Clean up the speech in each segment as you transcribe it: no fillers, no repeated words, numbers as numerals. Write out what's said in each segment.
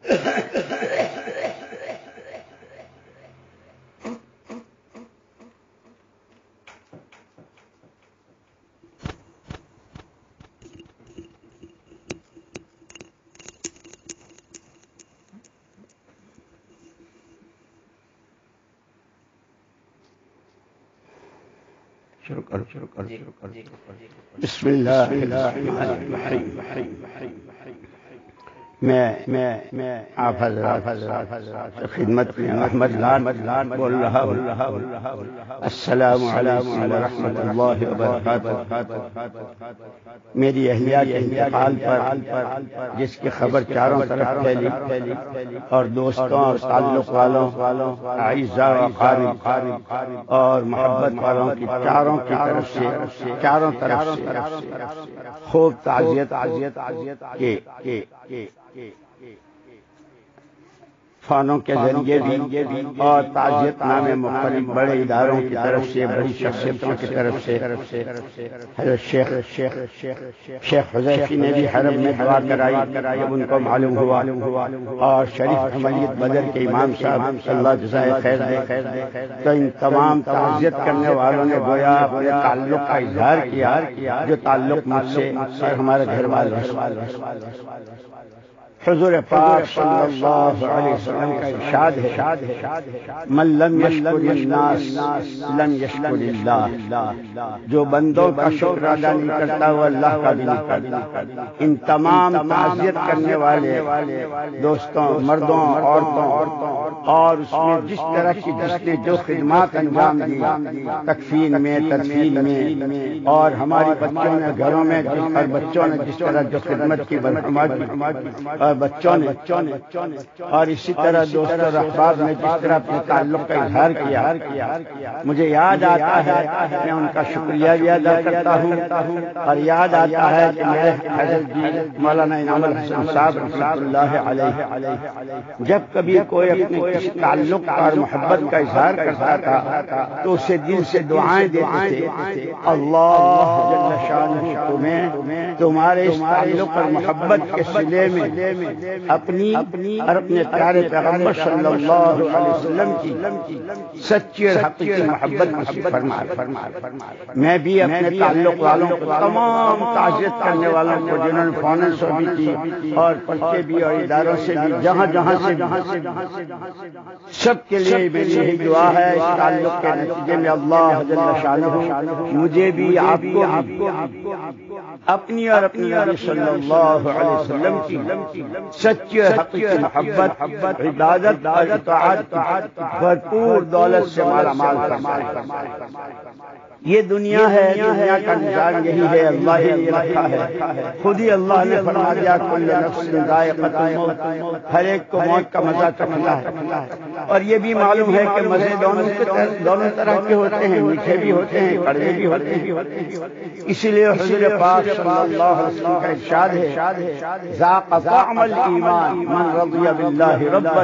بسم اللہ الرحمن الرحیم۔ میں آپ حضرات خدمت میں احمد لان بول رہا ہوں۔ السلام علیکم ورحمۃ اللہ وبرکاتہ۔ میری اہلیہ کے انتقال پر جس کی خبر چاروں طرف پھیلی اور دوستوں اور تعلق والوں اعزاء و اقارب اور محبت والوں کی چاروں طرف سے خوب تعزیت کے فانوں کے ذریعے بھی اور تعزیت نامے مختلف بڑے اداروں کی طرف سے، بڑی شخصیتوں کی طرف سے حضرت شیخ حذیفی نے بھی حرم میں دعا کرائی جب ان کو معلوم ہوا، اور شریف عملیت بدر کے امام صاحب اللہ جزائے خیر دے، تو ان تمام تعزیت کرنے والوں نے گویا اپنے تعلق کا اظہار کیا جو تعلق مجھ سے اور ہمارے گھر والوں۔ حضور پاک صلی اللہ علیہ وسلم کا ارشاد ہے، من لم یشکر الناس لم یشکر اللہ، جو بندوں کا شکر ادا نہیں کرتا وہ اللہ کا بھی نہیں کرتا۔ ان تمام تعزیت کرنے والے دوستوں، مردوں، عورتوں اور اس میں جس طرح کی جس نے جو خدمات انجام دی، تکفین میں، تدفین میں، اور ہماری بچوں نے گھروں میں اور بچوں نے جس طرح جو خدمت کی بچوں نے اور اسی طرح دوستوں اور احباب نے جس طرح اپنے تعلق کا اظہار کیا، مجھے یاد آتا ہے میں ان کا شکریہ بھی ادا کرتا ہوں، اور یاد آتا ہے کہ میرے حضرت جی مولانا انعام الحسن صاحب رحمۃ اللہ علیہ جب کبھی کوئی اپنے کسی تعلق اور محبت کا اظہار کرتا تھا تو اسے دل سے دعائیں دیتے تھے، اللہ جل شانہ تمہیں تمہارے اس تعلق اور محبت کے صلے میں اپنی اور اپنے پیارے پیغمبر صلی اللہ علیہ وسلم کی سچی اور حقیقی محبت نصیب فرما۔ میں بھی اپنے تعلق والوں کو، تمام تعزیت کرنے والوں کو جنہوں نے فونن سے بھی کی اور پرچے بھی اور اداروں سے بھی جہاں سے سب کے لیے میری یہی دعا ہے، اس تعلق کے نتیجے میں اللہ جل شانہ مجھے بھی آپ کو اپنی اور اپنی نبی صلی اللہ علیہ وسلم کی سچی اور حقیقی محبت، عبادت اور اطاعت بھرپور دولت سے مالا مال فرمائے۔ یہ دنیا ہے، دنیا کا نظام یہی ہے، اللہ ہی یہ رکھا ہے، خود ہی اللہ نے فرما دیا کل نفس ذائقۃ الموت، ہر ایک کو موت کا مزہ چکھنا ہے، اور یہ بھی معلوم ہے کہ مزے دونوں طرح کے ہوتے ہیں، میٹھے بھی ہوتے ہیں، کڑوے بھی ہوتے ہیں۔ اسی لیے حضور پاک صلی اللہ علیہ وسلم کا ارشاد ہے، ذاق طعم الایمان من رضی باللہ ربا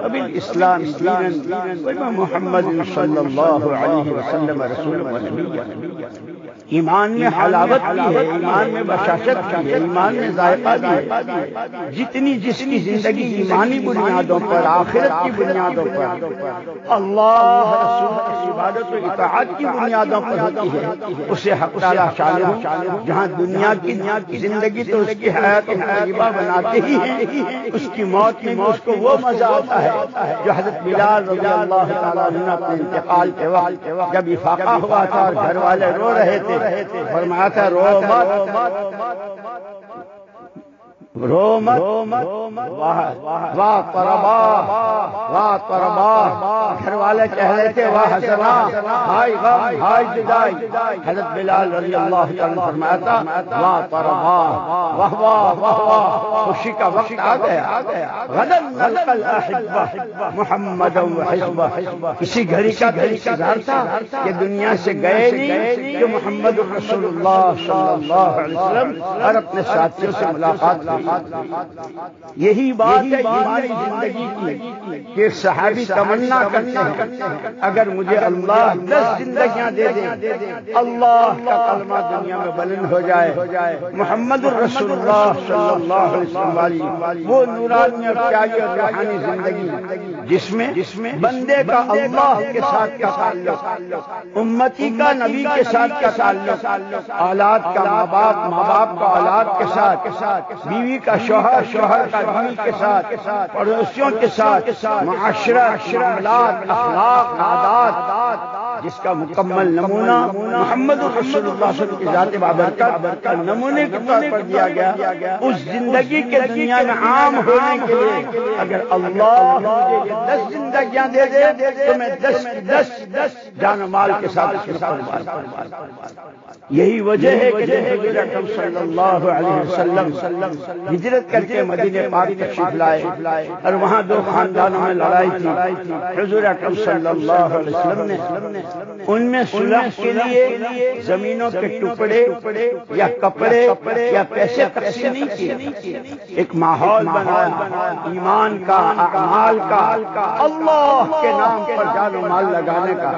وبالاسلام دینا وبمحمد صلی اللہ علیہ وسلم رسولا ونبیا۔ ایمان میں حلاوت بھی ہے، ایمان میں بشاشت بھی ہے، ایمان میں ذائقہ بھی ہے۔ جتنی جس کی زندگی ایمانی بنیادوں پر، آخرت کی بنیادوں پر، اللہ رسول کی عبادت و اطاعت کی بنیادوں پر ہوتی ہے، اسے حق تعالی شانہ جہاں دنیا کی زندگی تو اس کی حیات طیبہ بناتے ہی ہیں، اس کی موت میں اس کو وہ مزہ آتا ہے جو حضرت بلال رضی اللہ تعالیٰ عنہ اپنے انتقال کے وقت جب افاقہ ہوا تھا اور گھر والے رو رہے تھے، فرمایا تھا رو مت واہ طربا، گھر والے کہہ رہے تھے واہ حسنا، ہائے غم، ہائے جدائی، حضرت بلال رضی اللہ عنہ فرمایا تھا واہ طربا، واہ واہ واہ، خوشی کا وقت آ گیا، غدن نلقى الاحبہ محمد و حزبہ۔ اسی گھڑی کا انتظار تھا کہ دنیا سے گئے نہیں، کہ محمد رسول اللہ صلی اللہ علیہ وسلم اور اپنے ساتھیوں سے ملاقات کی۔ یہی بات ہے ہماری زندگی کی کہ صحابی تمنا کرتے ہیں اگر مجھے اللہ 10 زندگیاں دے دے اللہ کا کلمہ دنیا میں بلند ہو جائے محمد الرسول اللہ صلی اللہ علیہ وسلم وہ نورانی اور پیاری اور روحانی زندگی جس میں بندے کا اللہ کے ساتھ کا تعلق، امتی کا نبی کے ساتھ کا تعلق، اولاد کا ماں باپ کا اولاد کے ساتھ، بیوی کا شوہر کا بیوی کے ساتھ، پڑوسیوں کے ساتھ، معاشرت، معاملات، اخلاق، عادات، جس کا مکمل نمونہ محمد رسول اللہ صلی اللہ علیہ وسلم کی ذات بابرکت کا نمونے کے طور پر دیا گیا، اس زندگی کے دنیا میں عام ہونے کے لیے اگر اللہ مجھے یہ 10 زندگیاں دے دے تو میں 10 جان و مال کے ساتھ یہی وجہ ہے کہ حضور اکرم صلی اللہ علیہ وسلم ہجرت کر کے مدینہ پاک تشریف لائے اور وہاں 2 خاندانوں میں لڑائی تھی۔ حضور اکرم صلی اللہ علیہ وسلم نے ان میں صلح کے لیے زمینوں کے ٹکڑے یا کپڑے یا پیسے تقسیم نہیں کیے، ایک ماحول بنایا ایمان کا، اعمال کا، اللہ کے نام پر جان و مال لگانے کا۔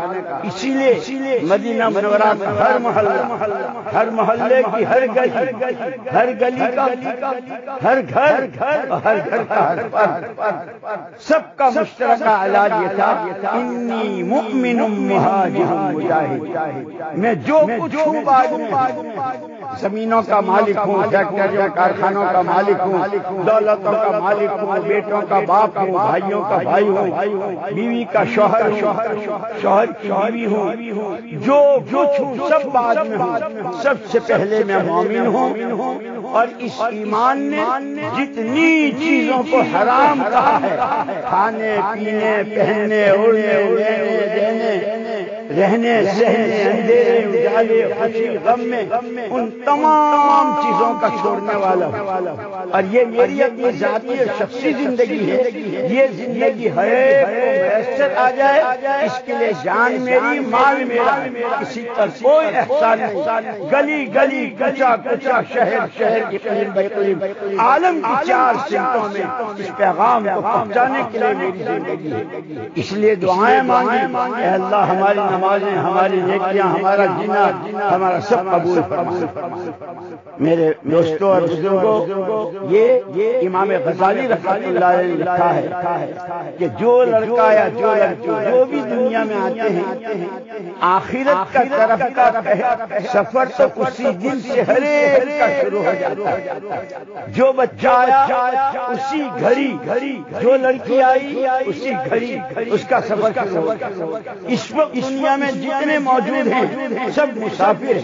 اسی لیے مدینہ منورہ کا ہر محلے کی ہر گلی کا ہر گھر کا سب کا مشترکہ علاج یہ تھا، انی مؤمن مہاجر مجاہد، میں جو کچھ ہوں بعد میں زمینوں کا مالک ہوں، فیکٹریوں کارخانوں کا مالک ہوں، دولتوں کا مالک ہوں، بیٹوں کا باپ ہوں، بھائیوں کا بھائی ہوں، بیوی کا شوہر کی بیوی ہوں، جو کچھ ہوں سب بعد میں ہوں، سب سے پہلے میں مومن ہوں۔ اور اس ایمان نے جتنی چیزوں کو حرام کہا ہے، کھانے پینے پہننے اڑنے لینے دینے رہنے سہنے اندھیرے اجالے خوشی غم میں ان تمام چیزوں کا چھوڑنے والا ہوں۔ اور یہ میری اپنی ذاتی اور شخصی زندگی ہے، یہ زندگی ہے میسر آ جائے اس کے لیے جان میری مال میرا، کسی پر کوئی احسان نہیں، گلی کوچا شہر اقلیم باقلیم عالم کی 4 سمتوں میں اس پیغام کو پہنچانے کے لیے میری زندگی ہے۔ اس لیے دعائیں مانگی، اے اللہ ہماری نمازیں، ہماری نیکیاں، ہمارا جینا، ہمارا سب قبول فرما۔ میرے دوستوں اور بزرگوں، یہ امام غزالی رحمۃ اللہ علیہ نے لکھا ہے کہ جو لڑکا یا جو لڑکی جو بھی دنیا میں آتے ہیں آخرت کا طرف کا سفر تو اسی دن سے ہر ایک کا شروع ہو جاتا ہے۔ جو بچہ آیا اسی گھڑی، جو لڑکی آئی اسی گھڑی اس کا سفر شروع ہو جاتا ہے۔ اس وقت دنیا میں جتنے موجود ہیں سب مسافر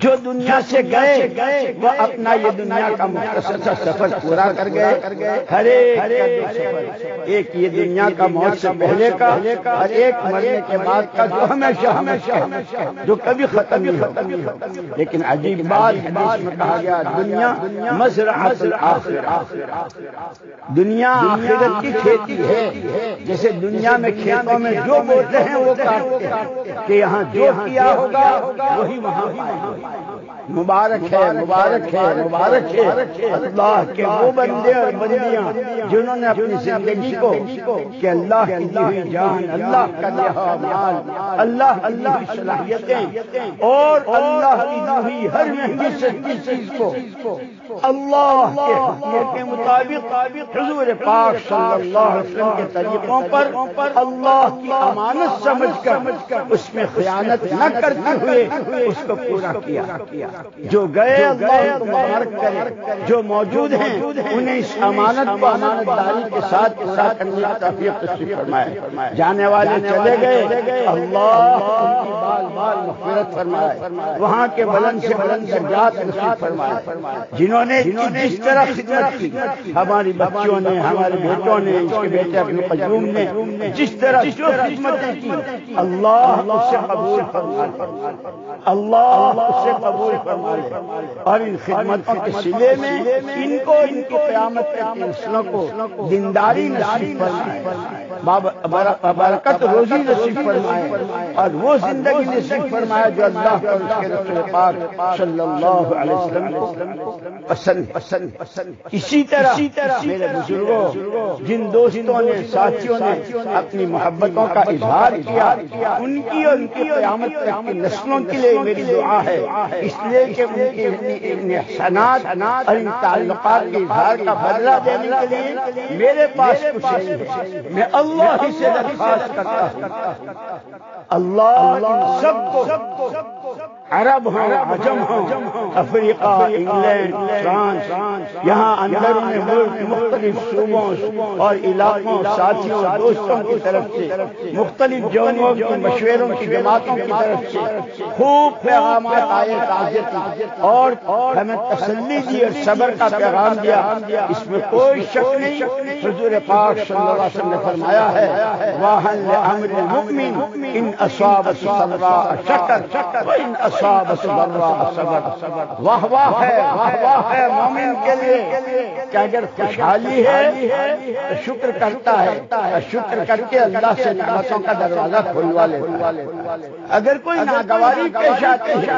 جو دنیا سے گئے وہ اپنا یہ دنیا کا مختصر سفر پورا کر گئے، ہر ایک یہ دنیا کا موت سے پہلے کا اور ایک مرنے کے بعد کا جو ہمیشہ جو کبھی ختم نہیں ہوتا۔ لیکن عجیب بات حدیث میں کہا گیا، دنیا مزرعۃ الآخرہ، دنیا آخرت کی کھیتی ہے۔ جیسے دنیا میں کھیتوں میں جو بوتے ہیں وہ کاٹتے ہیں کہ یہاں جو کیا ہوگا وہی وہاں پائیں۔ مبارک ہے اللہ کے وہ بندے اور بندیاں جنہوں نے اپنی زندگی کو کہ اللہ کی دی ہوئی جان، اللہ کا دیا مال، اللہ کی دی ہوئی صلاحیتیں اور اللہ کی دی ہوئی ہر مہنگی سستی چیز کو اللہ کے حکموں کے مطابق حضور پاک صلی اللہ علیہ وسلم کے طریقوں پر اللہ کی امانت سمجھ کر اس میں خیانت نہ کرتے ہوئے اس کو پورا کیا۔ جو گئے اللہ کو مبارک کرے، جو موجود ہیں انہیں اس امانت کو امانت داری کے ساتھ کرنے کی توفیق نصیب فرمائے۔ جانے والے چلے گئے، اللہ ان کی بال مغفرت فرمائے، وہاں کے بلند سے بلند درجات نصیب فرمائے۔ جنہوں نے جس طرح خدمت کی، ہماری بچیوں نے، ہمارے بیٹوں نے، اس کے بیٹے ابن قیوم نے جس طرح جو خدمتیں کی، اللہ اسے قبول فرمائے، اللہ اسے قبول اور ان خدمتوں کے صلے میں ان کو ان کی قیامت تک نسلوں کو دینداری نصیب فرمائے، برکت روزی نصیب فرمائے، اور وہ زندگی نصیب فرمائے جو اللہ اور اس کے رسول پاک صلی اللہ علیہ وسلم کو پسند۔ اسی طرح میرے بزرگوں، جن دوستوں نے، ساتھیوں نے اپنی محبتوں کا اظہار کیا، ان کی اور ان کی قیامت تک کی نسلوں کے لیے میری دعا ہے، اس لیے کہ ان کے ان احسانات اور ان تعلقات کے اظہار کا بدلہ دینے کے لیے میرے پاس کچھ نہیں ہے، میں اللہ ہی سے درخواست کرتا ہوں، اللہ ان سب کو، عرب ہوں، عجم ہوں، افریقہ، انگلینڈ، فرانس، یہاں اندر میں ملک مختلف صوبوں اور علاقوں، ساتھیوں، دوستوں کی طرف سے، مختلف جوگوں کی، مشوروں کی، جماعتوں کی طرف سے خوب پیغامات آئے تعزیت اور ہمیں تسلی دی اور صبر کا پیغام دیا، اس میں کوئی شک نہیں۔ حضور پاک صلی اللہ علیہ وسلم نے فرمایا ہے، وَاحً لِأَمْرِ الْمُؤْمِنِ إِنْ أَصَابَتْ سَرَّاءَ شَكَرَ وَإِنْ أَصَابَتْ ضَرَّاءَ صَبَرَ۔ واہ ہے مومن کے لیے کہ اگر خوشحالی ہے تو شکر کرتا ہے، اور شکر کر کے اللہ سے نعمتوں کا دروازہ کھلوا لیتا ہے، اگر کوئی ناگواری پیش آتی ہے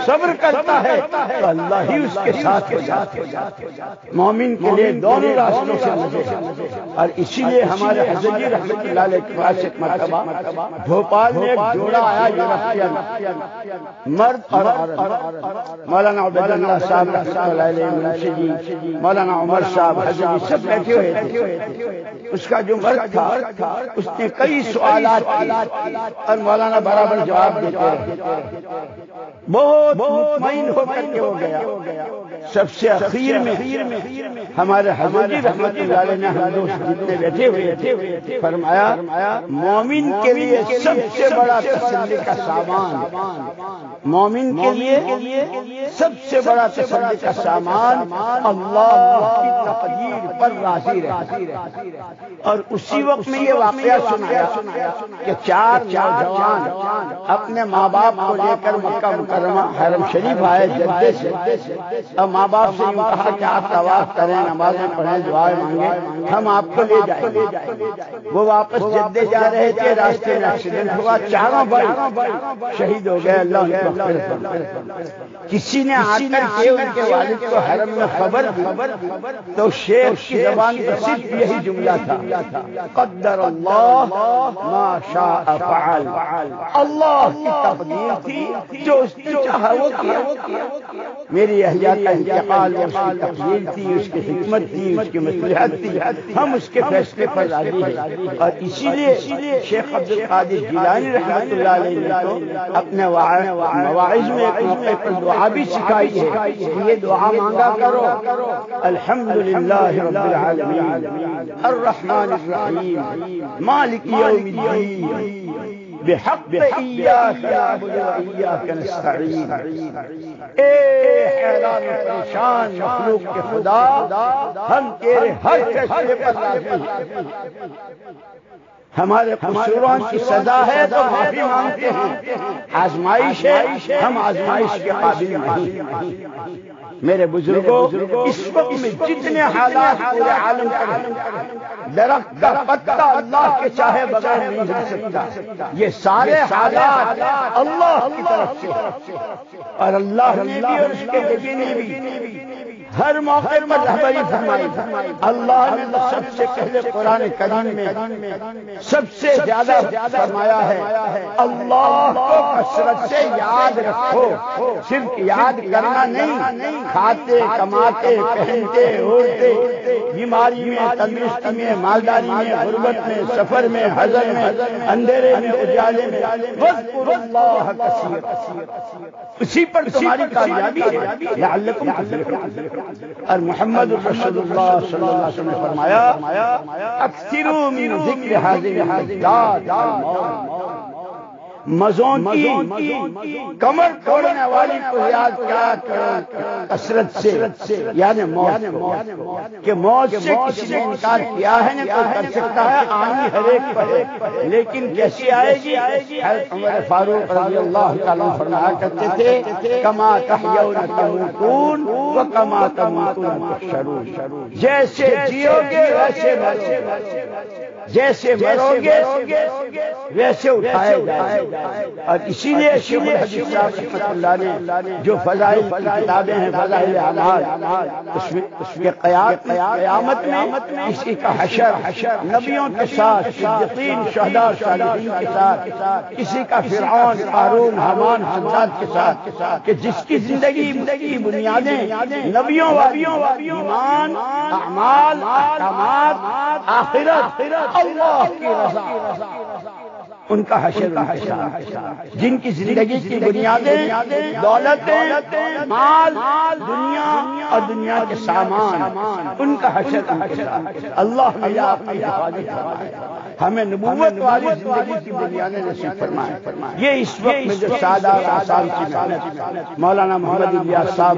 صبر کرتا ہے تو اللہ ہی اس کے ساتھ ہو جاتا ہے۔ مومن کے لیے دونوں راستوں سے مزے، اور اسی لیے ہمارے حضرت جی رحمۃ اللہ علیہ کے پاس ایک مرتبہ بھوپال میں ایک جوڑا آیا یورپین، مرد اور عورت، مولانا عبید اللہ صاحب رحمۃ اللہ علیہ، منشی جی، مولانا عمر صاحب، حضرت جی سب بیٹھے ہوئے تھے۔ اس کا جو مرد تھا اس نے کئی سوالات کیے اور مولانا برابر جواب دیتے رہے، بہت مطمئن ہو کر کے وہ گیا۔ سب سے اخیر میں ہمارے حضرت جی رحمۃ اللہ علیہ نے ہم دوست جتنے بیٹھے ہوئے تھے فرمایا، مومن کے لیے سب سے بڑا تسلی کا سامان، مومن کے لیے سب سے بڑا تسلی کا سامان اللہ کی تقدیر پر راضی رہے۔ اور اسی وقت میں یہ واقعہ سنایا کہ چار نوجوان اپنے ماں باپ کو لے کر مکہ مکرمہ حرم شریف آئے جدے سے، اور ماں باپ سے کہا کہ آپ طواف کریں، نمازیں پڑھیں، دعائیں مانگیں، ہم آپ کو لے جائیں گے۔ وہ واپس جدے جا رہے تھے، راستے میں ایکسیڈنٹ ہوا، چاروں بھائی شہید ہو گئے، اللہ ان کو مغفرت فرمائے۔ کسی نے آ کر کے ان کے والد کو حرم میں خبر دی تو شیخ کی زبان پر صرف یہی جملہ تھا، قدر اللہ ما شاء فعل، اللہ کی تقدیر تھی، جو اس نے چاہا وہ کیا۔ میری اہلیہ کا انتقال اس کی تقدیر تھی، اس کی حکمت تھی، اس کی مصلحت تھی، ہم اس کے فیصلے پر راضی ہیں۔ اور اسی لیے شیخ عبد القادر جیلانی رحمۃ اللہ علیہ نے تو اپنے مواعظ میں ایک موقع پر دعا بھی سکھائی ہے، یہ دعا مانگا کرو، الحمدللہ رب العالمین الرحمن الرحیم مالک یوم الدین بحق ایاک نعبد و ایاک نستعین۔ اے حیران و پریشان مخلوق کے خدا، ہم تیرے ہر فیصلے پر راضی ہیں، ہمارے قصوروں کی سزا ہے تو معافی مانگتے ہیں، آزمائش ہے ہم آزمائش کے قابل نہیں۔ میرے بزرگوں، اس وقت میں جتنے حالات پورے عالم پر ہیں، درخت کا پتا اللہ کے چاہے بغیر نہیں ہل سکتا، یہ سارے حالات اللہ کی طرف سے، اور اللہ نے بھی اور اس کے نبی نے بھی ہر موقع پر رہبری فرمائی۔ اللہ نے تو سب سے پہلے قرآن کریم میں سب سے زیادہ فرمایا ہے، اللہ کو کثرت سے یاد رکھو، صرف یاد کرنا نہیں، کھاتے، کماتے، پہنتے، اوڑھتے، بیماری میں، تندرستی میں، مالداری میں، غربت میں، سفر میں، حضر میں، اندھیرے میں، اجالے میں، واذکروا اللہ کثیرا، اسی پر تمہاری کامیابی ہے، لعلکم تفلحون۔ اور محمد رسول اللہ صلی اللہ علیہ وسلم نے فرمایا، اکثروا من ذکر هذه الذات، مزوں کی کمر توڑنے والی کو یاد کیا کثرت سے، یعنی موت کہ موت سے کسی نے انکار کیا ہے نہ کوئی کر سکتا ہے، آنی ہر ایک پر، لیکن کیسی آئے گی؟ حضرت عمر فاروق رضی اللہ تعالیٰ فرمایا کرتے تھے کما تحیون تموتون وکما تموتون تحشرون، جیسے جیو گے ویسے مرو گے، جیسے مرو گے ویسے اٹھائے جائے گا۔ اور اسی لیے شیخ الحدیث صاحب رحمۃ اللہ نے جو فضائل کی کتابیں ہیں فضائل اعمال، اس میں قیامت میں اسی کا حشر نبیوں کے ساتھ، صدیقین، شہداء، صالحین کے ساتھ، کسی کا فرعون، قارون، حامان، حمزات کے ساتھ، کہ جس کی زندگی کی بنیادیں نبیوں ایمان، اعمال، احکامات، آخرت، اللہ کی رضا، ان کا حشر، جن کی زندگی کی بنیادیں دولتیں، مال، دنیا اور دنیا کے سامان، ان کا حشر، اللہ نے اپنی حفاظت فرمائے، ہمیں نبوت والی زندگی کی بنیادیں نصیب فرمائے۔ یہ اس وقت میں جو سادہ اور آسان کی محنت مولانا محمد الیاس صاحب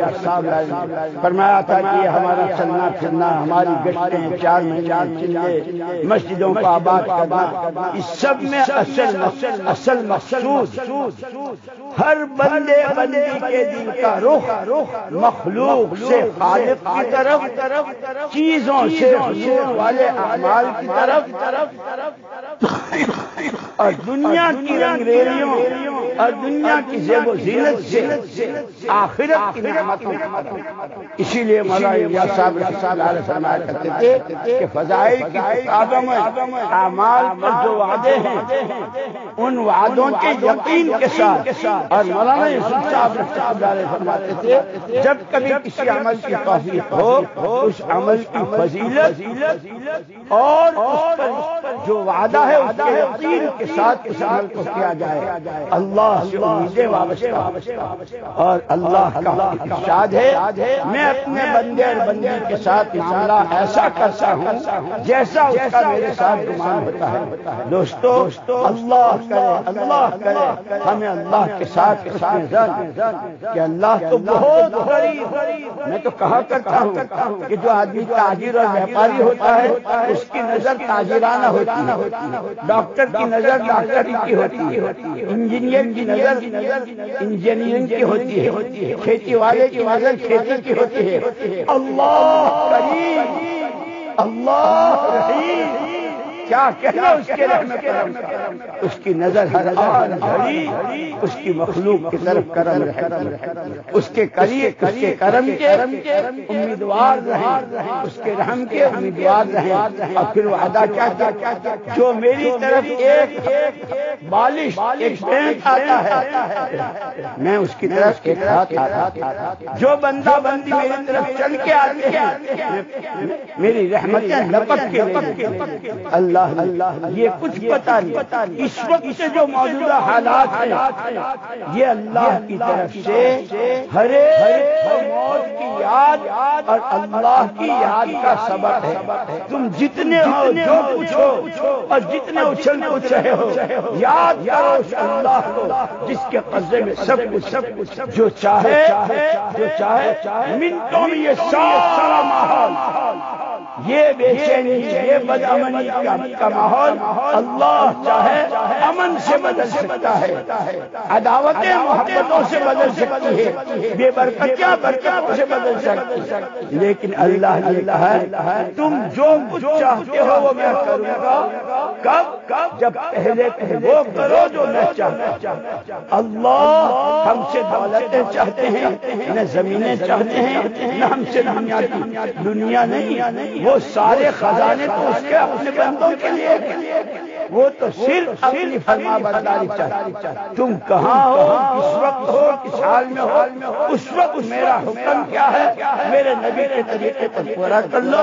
فرمایا تھا کہ یہ ہمارا چلنا پھرنا، ہماری گشتیں، 4 مہینے چلے، مسجدوں کو آباد کرنا، اس سب میں اصل مقصود ہر بندے کے دل کا رخ مخلوق سے خالق کی طرف، چیزوں سے حضور والے اعمال کی طرف، اور دنیا کی رنگریلیوں اور دنیا کی زیب و زینت سے آخرت کی نعمتوں کی طرف۔ اسی لیے مولانا الیاس صاحب علیہ فرمایا کرتے تھے کہ فضائل کی کتابوں میں اعمال پر جو وعدے ہیں ان وعدوں کے یقین کے ساتھ، اور مولانا یوسف صاحب علیہ فرماتے تھے جب کبھی کسی عمل کی توفیق ہو اس عمل کی فضیلت اور اس پر جو وعدہ ہے اس کے یقین کے ساتھ اس عمل کو کیا جائے، اللہ سے امیدیں وابستہ، اور اللہ کا ارشاد ہے میں اپنے بندے اور بندی کے ساتھ معاملہ ایسا کرتا ہوں جیسا اس کا میرے ساتھ گمان ہوتا ہے۔ دوستو اللہ کرے ہمیں اللہ کے ساتھ اس میں کہ اللہ تو بہت غریب، میں تو کہا کرتا ہوں کہ جو آدمی تاجر اور ویپاری ہوتا ہے اس کی نظر تاجرانہ ہوتی ہے، ڈاکٹر کی نظر ڈاکٹری کی ہوتی ہے، انجینئر کی نظر انجینئرنگ کی ہوتی ہے، کھیتی والے کی نظر کھیتی کی ہوتی ہے۔ اللہ کریم، اللہ رحیم، کیا کہنا اس کے رحم کرم، اس کی نظر ہر آن گھڑی اس کی مخلوق کی طرف کرم رہے، اس کے قریب، اس کے کرم کے امیدوار رہیں، اس کے رحم کے امیدوار رہیں۔ اور پھر وعدہ کیا جو میری طرف ایک بالش، ایک بینک آتا ہے میں اس کی طرف ایک ہاتھ آتا، جو بندہ بندی میری طرف چل کے آتے ہیں میری رحمتیں لپک کے اللہ یہ کچھ پتہ نہیں، اس وقت سے جو موجودہ حالات ہیں یہ اللہ کی طرف سے ہر ایک موت کی یاد اور اللہ کی یاد کا سبق ہے۔ تم جتنے ہو، جو کچھ ہو اور جتنے اچھل کچھ رہے ہو، یاد کرو اس اللہ کو جس کے قبضے میں سب کچھ، جو چاہے منٹوں میں یہ سارا ماحول، یہ بے چینی، یہ بدامنی کا ماحول اللہ چاہے امن سے بدل سکتا ہے، عداوتیں محبتوں سے بدل سکتی ہے، بے برکتیاں برکتوں سے بدل سکتی ہے، لیکن اللہ نے کہا ہے تم جو کچھ چاہتے ہو وہ میں کروں گا، کب؟ جب پہلے وہ کرو جو میں چاہتا۔ اللہ ہم سے دولتیں چاہتے ہیں، نہ زمینیں چاہتے ہیں، نہ ہم سے دنیا نہیں، وہ سارے خزانے تو اس کے اپنے بندوں کے لیے، وہ تو صرف اپنی فرما برداری چاہتے۔ تم کہاں ہو، کس وقت ہو، کس حال میں ہو، اس وقت میرا حکم کیا ہے، میرے نبی کے طریقے پر پورا کر لو،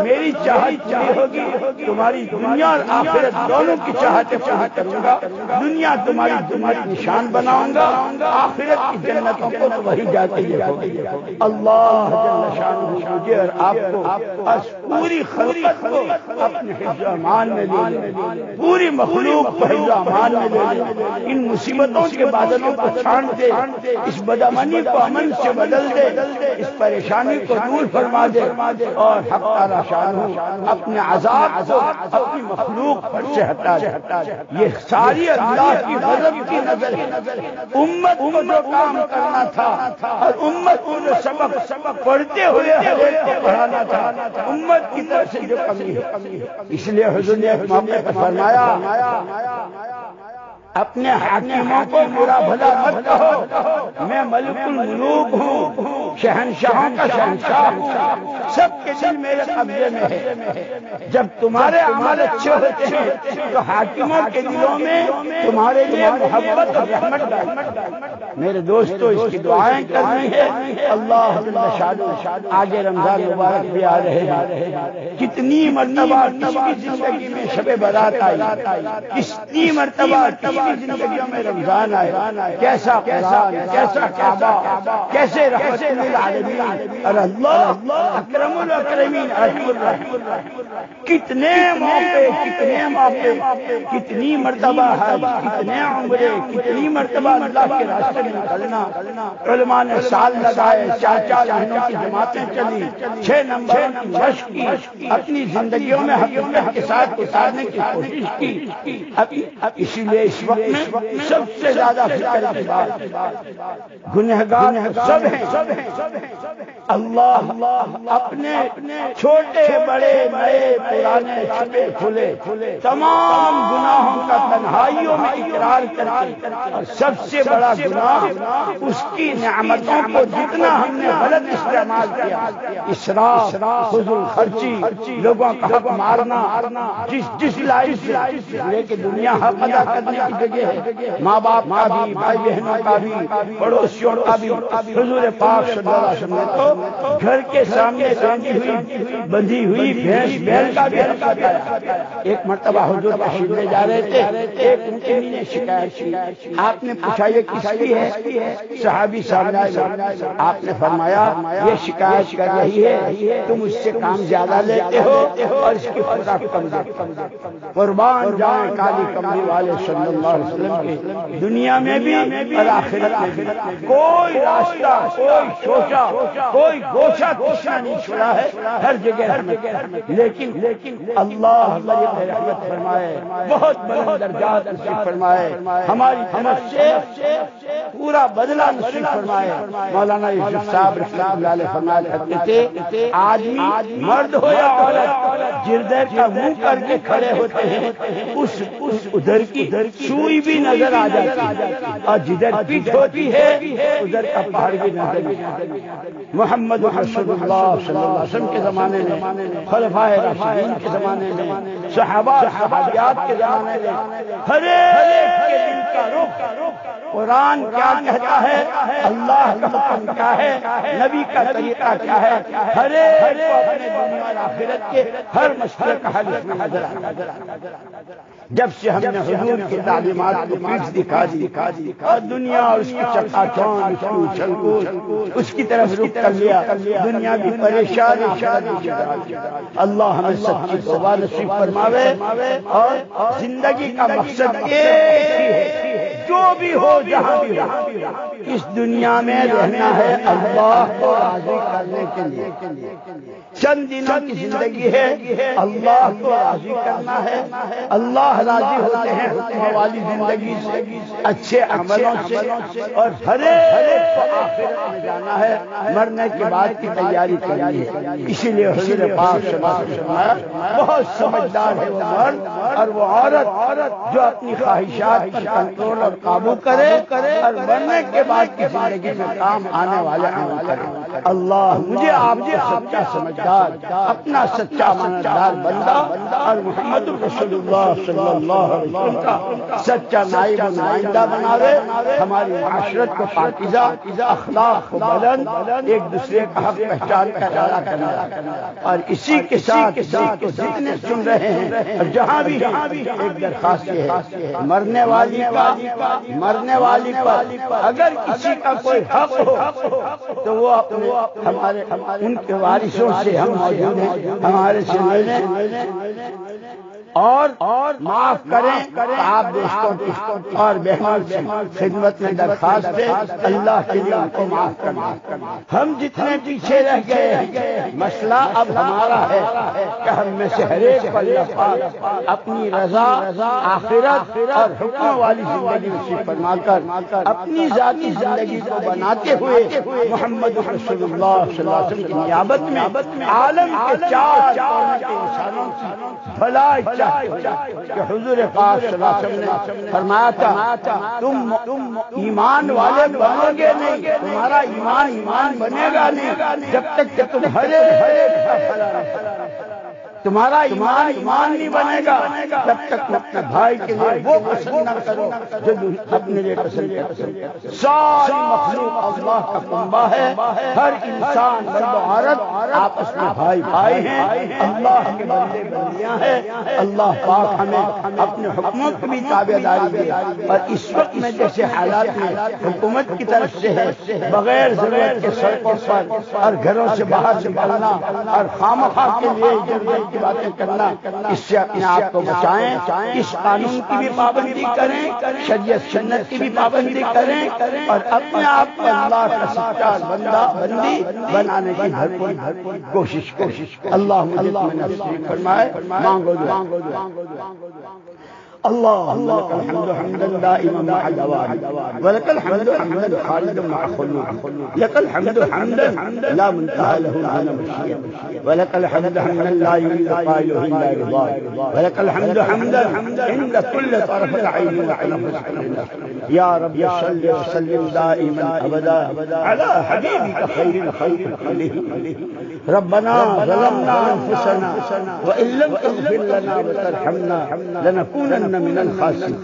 میری چاہت پوری ہوگی، تمہاری دنیا اور آخرت دونوں کی چاہتیں پوری کروں گا، دنیا تمہاری نشان بناؤں گا، آخرت کی جنتوں کو تو وہی جاتے ہی ہوگی۔ اللہ جل شانہ مجھے اور آپ کو پوری خلقت کو اپنے حفظ و امان میں لے پوری مخلوق کو حفظ و امان میں لے لے، ان مصیبتوں کے بادلوں کو چھان دے، اس بدامنی کو امن سے بدل دے، اس پریشانی کو دور فرما دے، اور حق تعالی شانہ اپنے عذاب کو اپنی مخلوق پر سے ہٹا دے۔ یہ ساری اللہ کی غضب کی نظر ہے۔ امت کو جو کام کرنا تھا اور امت کو جو سبق پڑھتے ہوئے ہر ایک کو پڑھانا تھا، امت کی طرف سے جو کمی ہے، اس لیے حضور نے ایک موقع پر فرمایا اپنے حاکموں کو برا بھلا مت کہو، میں ملک الملوک ہوں، شہنشاہوں کا شہنشاہ ہوں، سب کے دل میرے قبضے میں ہے۔ جب تمہارے اعمال اچھے ہوتے ہیں تو حاکموں کے دلوں میں تمہارے لیے محبت اور رحمت ڈالتے ہیں۔ میرے دوستو، اس کی دعائیں کرنی ہے۔ اللہ جل شانہ، آگے رمضان مبارک بھی آ رہے ہیں، کتنی مرتبہ کس کی زندگی میں شب برات آئی، کتنی مرتبہ زندگیوں میں رمضان آئے، کیسا قرآن، کیسا کعبہ، کیسے رحمت للعالمین، اور اللہ اکرم الاکرمین ارحم الراحمین، کتنے موقع، کتنی مرتبہ حج، کتنے عمرے، کتنی مرتبہ اللہ کے راستے میں نکلنا۔ علماء نے سال لگائے، 4 مہینوں کی جماعتیں چلی، 6 نمبروں کی مشق کی، اپنی زندگیوں میں حقیقت کے ساتھ اتارنے کی کوشش کی۔ اسی لیے اس وقت میں سب سے زیادہ فکر کی بات، گنہگار سب ہیں، اللہ اپنے چھوٹے بڑے نئے پرانے چھپے کھلے تمام گناہوں کا تنہائیوں میں اقرار کرتے، اور سب سے بڑا گناہ اس کی نعمتوں کو جتنا ہم نے غلط استعمال کیا، اسراف، فضول خرچی، لوگوں کا حق مارنا، جس لائن سے لے کے دنیا حق ادا کرنے کی جگہ ہے، ماں باپ کا بھی، بھائی بہنوں کا بھی، پڑوسیوں کا بھی۔ حضور پاک صلی اللہ علیہ وسلم تو گھر کے سامنے بندھی ہوئی بھینس بیل کا بھی حق بتایا۔ ایک مرتبہ حضور تشریف لے جا رہے تھے، ایک اونٹنی نے شکایت کی، آپ نے پوچھا یہ کس کی ہے؟ صحابی سامنے آئے، آپ نے فرمایا یہ شکایت کر رہی ہے تم اس سے کام زیادہ لیتے ہو اور اس کی خوراک کم دیتے ہو۔ قربان جائیں کالی کملی والے صلی اللہ علیہ وسلم کے، دنیا میں بھی اور آخرت میں بھی کوئی راستہ، کوئی شوشہ، کوئی گوشہ تشنا نہیں چھوڑا ہے، ہر جگہ رحمت۔ لیکن اللہ رحمت فرمائے، بہت بلند درجات نصیب فرمائے، ہماری طرف سے پورا بدلہ نصیب فرمائے۔ مولانا یوسف صاحب رحمۃ اللہ علیہ فرمایا کرتے تھے، آدمی مرد ہو یا عورت جردے کا منہ کر کے کھڑے ہوتے ہیں، اس ادھر کی سوئی بھی نظر آ جاتی ہے، اور جدھر پیٹھ ہوتی ہے ادھر کا پہاڑ بھی نظر آتا ہے۔ محمد رسول اللہ صلی اللہ علیہ وسلم کے زمانے میں، خلفائے راشدین کے زمانے میں، صحابہ صحابیات کے زمانے میں، ہر ایک کے دل کا رخ قرآن کیا کہتا ہے، اللہ کا حکم کیا ہے، نبی کا طریقہ کیا ہے، ہر ایک کو اپنے دنیا اور آخرت کے ہر مسئلے کا حل اس میں نظر آتا ہے۔ جب سے ہم نے حضور کی تعلیمات کو پیٹھ دکھا دی اور دنیا اور اس کی چکا چوند، اس کی اچھل کود، اس کی طرف رخ کر لیا، دنیا بھی پریشان۔ اللہ ہمیں سچی توبہ نصیب فرماوے، اور زندگی کا مقصد ایک ہی ہے، جو بھی ہو جہاں بھی ہو، اس دنیا میں رہنا ہے اللہ کو راضی کرنے کے لیے۔ چند دنوں کی زندگی ہے، اللہ کو راضی کرنا ہے۔ اللہ راضی ہوتے ہیں حکم والی زندگی سے، اچھے عملوں سے، اور ہر ایک کو آخرت میں جانا ہے، مرنے کے بعد کی تیاری کرنی ہے۔ اسی لیے حضور پاک صلی اللہ علیہ وسلم بہت سمجھدار ہے وہ مرد اور وہ عورت جو اپنی خواہشات پر کنٹرول اور قابو کرے اور مرنے کے بعد کی زندگی میں کام آنے والے عمل کرے۔ اللہ مجھے آپ کو سچا سمجھدار، اپنا سچا مانندار بندہ اور محمد رسول اللہ صلی اللہ علیہ وسلم کا سچا نائب و نمائندہ بناوے، ہماری معاشرت کو پاکیزہ، اخلاق کو بلند، ایک دوسرے کا حق پہچان کر ادا کرنا۔ اور اسی کے ساتھ جتنے سن رہے ہیں اور جہاں بھی ایک درخواست ہے، مرنے والی پر اگر کسی کا کوئی حق ہو تو وہ ہمارے ان کے وارثوں سے ہم موجود ہیں، ہمارے سننے اور معاف کریں آپ دوستوں کی اور بہنوں کی خدمت میں درخواست ہے اللہ کے لیے ان کو معاف کرنا۔ ہم جتنے پیچھے رہ گئے مسئلہ اب ہمارا ہے کہ ہم میں سے ہر ایک اللہ پاک اپنی رضا آخرت اور حکم والی زندگی نصیب فرما کر اپنی ذاتی زندگی کو بناتے ہوئے محمد رسول اللہ صلی اللہ علیہ وسلم کی نیابت میں عالم کے چار کونے کے انسانوں کی بھلائی کہ حضور پاک صلی اللہ علیہ وسلم نے فرمایا تھا تم ایمان والے بنو گے نہیں، تمہارا ایمان بنے گا نہیں جب تک کہ تم ہر ایک کا بھلا نہ کرو۔ تمہارا ایمان نہیں بنے گا جب تک تم اپنے بھائی کے لیے وہ پسند نہ کرو جو اپنے لیے پسند کرتے۔ ساری مخلوق اللہ کا کنبہ ہے، ہر انسان مرد و عورت آپس میں بھائی ہیں، اللہ کے بندے بندیاں ہیں۔ اللہ پاک ہمیں اپنے حکموں کی بھی تابعداری دے، اور اس وقت میں جیسے حالات میں حکومت کی طرف سے ہے بغیر ضرورت کے سڑکوں پر اور گھروں سے باہر نکلنا اور خامخواہ کے لیے کی باتیں کرنا، اس سے اپنے آپ کو بچائیں۔ اس قانون کی بھی پابندی کریں، شریعت سنت کی بھی پابندی کریں، اور اپنے آپ کو اللہ کا سچا بندہ بندی بنانے کی بھرپور کوشش اللہ مجھے نصیب فرمائے۔ مانگو دعا۔ اللهم لك الحمد حمدا دائما مع دوام، ولك الحمد حمدا خالدا مع خلود، لك الحمد حمدا لا منتهى له من المشيئة، ولك الحمد حمدا لا يريد قائله الا رضاك، ولك الحمد حمدا عند كل طرفة عين وتنفس يا رب صل وسلم دائما ابدا على حبيبك خير الخلق كلهم۔ ربنا ظلمنا انفسنا وان لم تغفر لنا وترحمنا لنكونن من الخاسرين۔